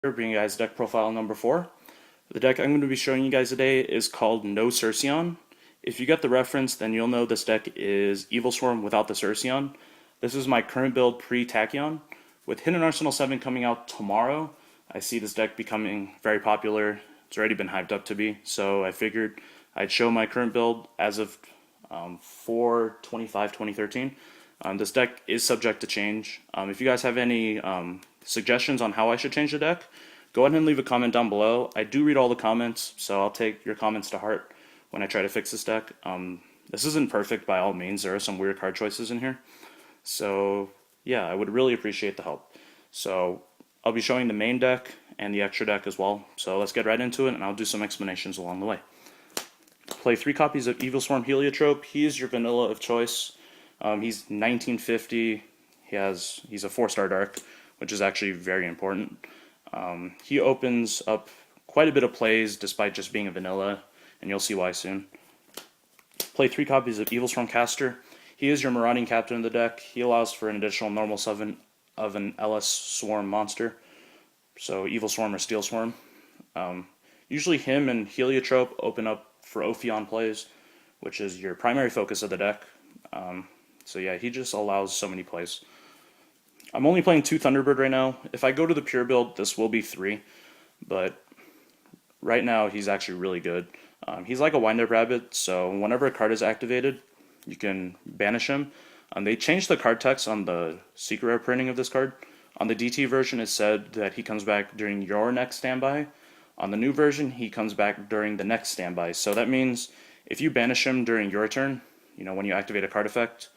Bringing you guys deck profile number 4. The deck I'm going to be showing you guys today is called No Cerceon. If you get the reference, then you'll know this deck is Evil Swarm without the Cerceon. This is my current build pre-Tachyon. With Hidden Arsenal 7 coming out tomorrow, I see this deck becoming very popular. It's already been hyped up to be, so I figured I'd show my current build as of 4/25/2013. This deck is subject to change. If you guys have any suggestions on how I should change the deck, go ahead and leave a comment down below. I do read all the comments, so I'll take your comments to heart when I try to fix this deck. This isn't perfect by all means. There are some weird card choices in here. So yeah, I would really appreciate the help. So I'll be showing the main deck and the extra deck as well. So let's get right into it, and I'll do some explanations along the way. Play 3 copies of Evil Swarm Heliotrope. He is your vanilla of choice. He's 1950. He's a 4-star dark, which is actually very important. He opens up quite a bit of plays despite just being a vanilla, and you'll see why soon. Play 3 copies of Evil Swarm Caster. He is your marauding captain of the deck. He allows for an additional normal summon of an LS Swarm monster, so Evil Swarm or Steel Swarm. Usually him and Heliotrope open up for Ophion plays, which is your primary focus of the deck. So yeah, he just allows so many plays. I'm only playing 2 Thunderbird right now. If I go to the pure build, this will be 3, but right now he's actually really good. He's like a wind-up rabbit, so whenever a card is activated, you can banish him. They changed the card text on the secret rare printing of this card. On the DT version, it said that he comes back during your next standby. On the new version, he comes back during the next standby. So that means if you banish him during your turn, when you activate a card effect,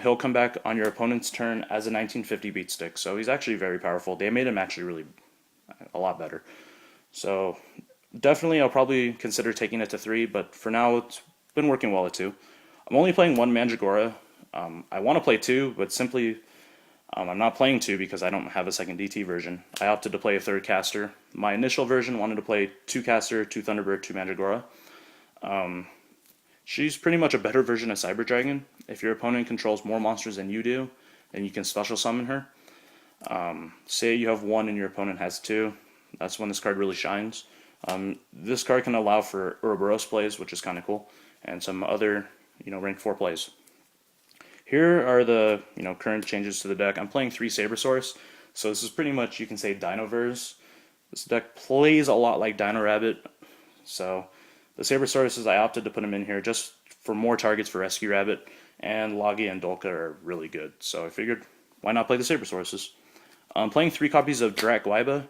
he'll come back on your opponent's turn as a 1950 beat stick. So he's actually very powerful. They made him actually really a lot better. So definitely I'll probably consider taking it to 3, but for now it's been working well at 2. I'm only playing 1 Mandragora. I want to play 2, but simply I'm not playing 2 because I don't have a second DT version. I opted to play a 3rd caster. My initial version wanted to play 2 caster, 2 Thunderbird, 2 Mandragora. She's pretty much a better version of Cyber Dragon. If your opponent controls more monsters than you do, then you can special summon her. Say you have 1 and your opponent has 2. That's when this card really shines. This card can allow for Ouroboros plays, which is kind of cool, and some other rank 4 plays. Here are the current changes to the deck. I'm playing 3 Sabersaurus, so this is pretty much, you can say, Dinoverse. This deck plays a lot like Dino Rabbit, so the Sabersauruses, I opted to put them in here just for more targets for Rescue Rabbit, and Logia and Dolka are really good, so I figured, why not play the Sabersauruses? I'm playing 3 copies of Drak Gwaiba.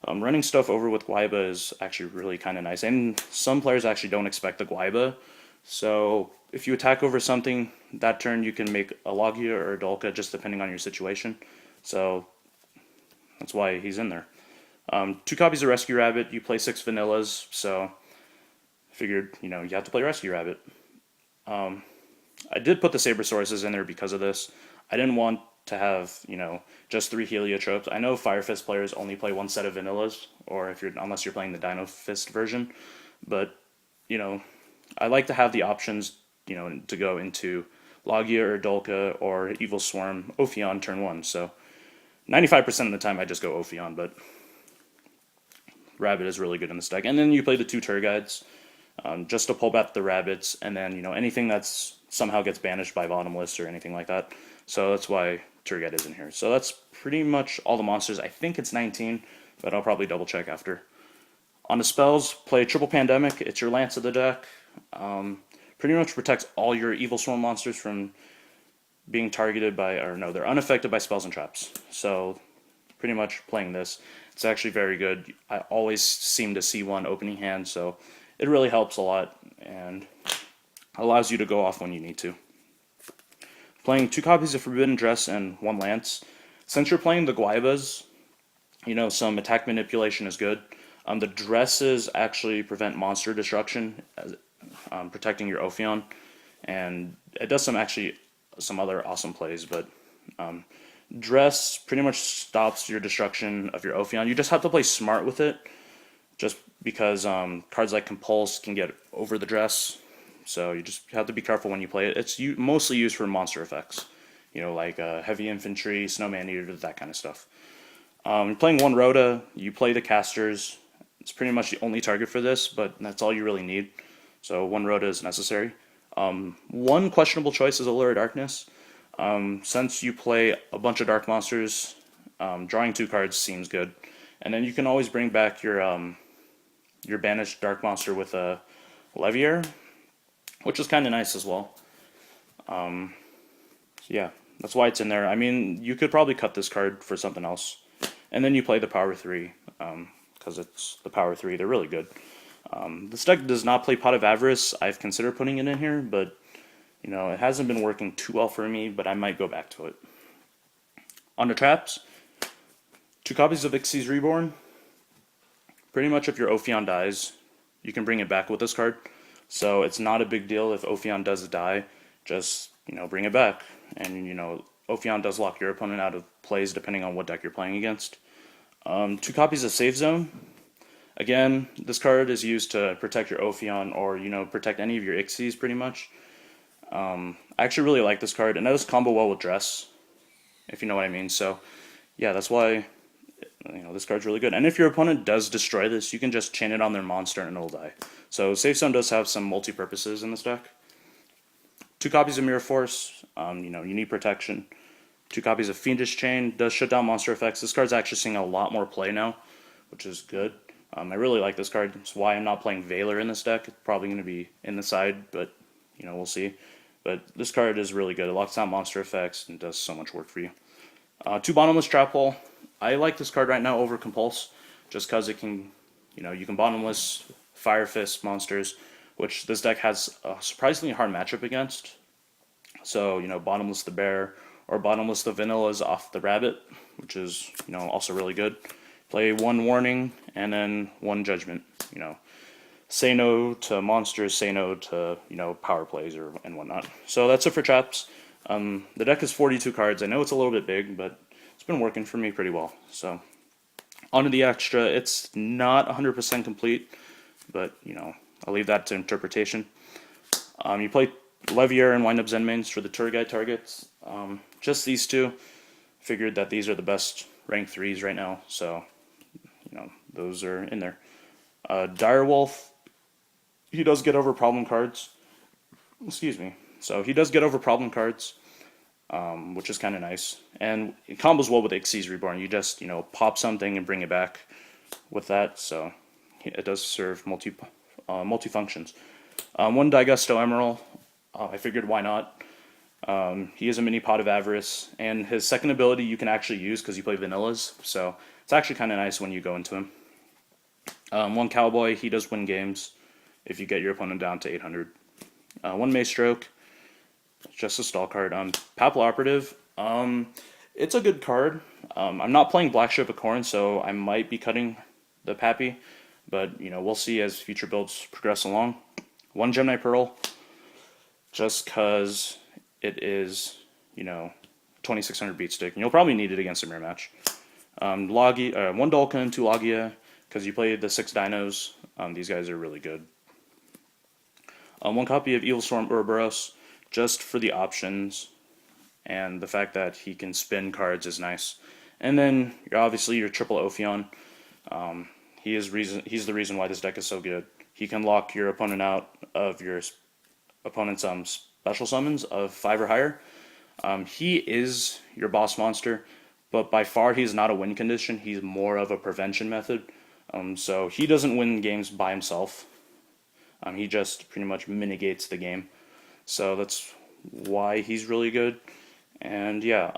Running stuff over with Gwaiba is actually really kind of nice, and some players actually don't expect the Gwaiba, so if you attack over something that turn, you can make a Logia or a Dolka just depending on your situation, so that's why he's in there. 2 copies of Rescue Rabbit. You play 6 vanillas, so I figured you have to play Rescue Rabbit. I did put the Sabersauruses in there because of this. I didn't want to have just 3 Heliotropes. I know Fire Fist players only play 1 set of vanillas, or unless you're playing the Dino Fist version, but I like to have the options to go into Logia or Dolka or Evil Swarm Ophion turn 1. So 95% of the time I just go Ophion, but Rabbit is really good in this deck. And then you play the 2 Turguides just to pull back the rabbits, and then anything that's somehow gets banished by Bottomless or anything like that. So that's why Turguide is in here. So that's pretty much all the monsters. I think it's 19, but I'll probably double check after. On the spells, play Triple Pandemic. It's your Lance of the deck. Pretty much protects all your Evil Swarm monsters from being targeted by, they're unaffected by spells and traps. So pretty much playing this, it's actually very good. I always seem to see 1 opening hand, so it really helps a lot and allows you to go off when you need to. Playing 2 copies of Forbidden Dress and 1 Lance. Since you're playing the Gwaibas, some attack manipulation is good. The dresses actually prevent monster destruction, protecting your Ophion, and it does some other awesome plays, but dress pretty much stops your destruction of your Ophion. You just have to play smart with it, just because cards like Compulse can get over the dress, so you just have to be careful when you play it. It's mostly used for monster effects, like heavy infantry, snowman eater, that kind of stuff. You're playing one Rhoda, you play the casters. It's pretty much the only target for this, but that's all you really need. So one Rhoda is necessary. One questionable choice is Allure of Darkness. Since you play a bunch of dark monsters, drawing 2 cards seems good. And then you can always bring back your banished dark monster with a Levier, which is kind of nice as well. Yeah, that's why it's in there. I mean, you could probably cut this card for something else. And then you play the Power 3, because it's the Power 3. They're really good. This deck does not play Pot of Avarice. I've considered putting it in here, but you know, it hasn't been working too well for me, but I might go back to it. On the traps, 2 copies of Ixis Reborn. Pretty much if your Ophion dies, you can bring it back with this card. So it's not a big deal if Ophion does die, just, you know, bring it back. And, you know, Ophion does lock your opponent out of plays depending on what deck you're playing against. 2 copies of Safe Zone. Again, this card is used to protect your Ophion or, you know, protect any of your Ixis pretty much. I actually really like this card, and that does combo well with Dress, if you know what I mean. So, yeah, that's why, you know, this card's really good. And if your opponent does destroy this, you can just chain it on their monster and it'll die. So Safe Zone does have some multi-purposes in this deck. 2 copies of Mirror Force, you know, you need protection. 2 copies of Fiendish Chain, does shut down monster effects. This card's actually seeing a lot more play now, which is good. I really like this card. That's why I'm not playing Valor in this deck. It's probably going to be in the side, but, you know, we'll see. But this card is really good. It locks down monster effects and does so much work for you. 2 Bottomless Trap Hole. I like this card right now over Compulse, just because it can, you know, you can Bottomless Fire Fist monsters, which this deck has a surprisingly hard matchup against. So, you know, Bottomless the Bear or Bottomless the Vanillas off the Rabbit, which is, you know, also really good. Play 1 Warning and then 1 Judgment, you know. Say no to monsters, say no to, you know, power plays and whatnot. So that's it for traps. The deck is 42 cards. I know it's a little bit big, but it's been working for me pretty well. So onto the extra. It's not 100% complete, but, you know, I'll leave that to interpretation. You play Levier and Wind-Up Zenmains for the tour guide targets. Just these 2. Figured that these are the best rank 3s right now, so, you know, those are in there. Direwolf, he does get over problem cards. Excuse me. So he does get over problem cards, which is kind of nice. And it combos well with Ixis Reborn. You just, you know, pop something and bring it back with that. So it does serve multi-functions. 1 Daigusto Emerald. I figured why not. He is a mini Pot of Avarice. And his second ability you can actually use because you play Vanillas. So it's actually kind of nice when you go into him. 1 Cowboy. He does win games if you get your opponent down to 800. 1 Maestroke, just a stall card. Papal Operative, it's a good card. I'm not playing Black Ship of Corn, so I might be cutting the Pappy, but, you know, we'll see as future builds progress along. 1 Gemini Pearl, just because it is, you know, 2600 beat stick, and you'll probably need it against a mirror match. 1 Dolkin, 2 Logia, because you play the 6 dinos. These guys are really good. 1 copy of Evil Storm Ouroboros, just for the options, and the fact that he can spin cards is nice. And then, obviously, your triple Ophion. He's the reason why this deck is so good. He can lock your opponent out of your opponent's special summons of 5 or higher. He is your boss monster, but by far he's not a win condition. He's more of a prevention method. So he doesn't win games by himself. He just pretty much mitigates the game. So that's why he's really good. And yeah,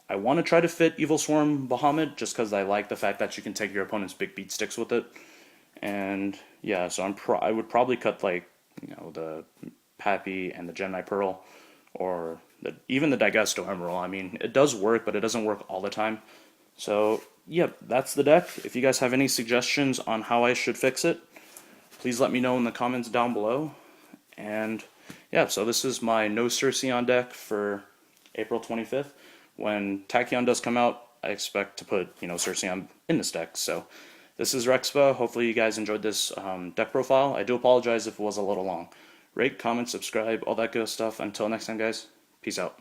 I want to try to fit Evil Swarm Bahamut just because I like the fact that you can take your opponent's big beat sticks with it. And yeah, so I would probably cut, like, you know, the Pappy and the Gemini Pearl, or even the Daigusto Emerald. I mean, it does work, but it doesn't work all the time. So yep, that's the deck. If you guys have any suggestions on how I should fix it, please let me know in the comments down below. And yeah, so this is my No Cerceon deck for April 25th. When Tachyon does come out, I expect to put, you know, Cerceon in this deck. So this is Rexpa. Hopefully you guys enjoyed this deck profile. I do apologize if it was a little long. Rate, comment, subscribe, all that good stuff. Until next time, guys, peace out.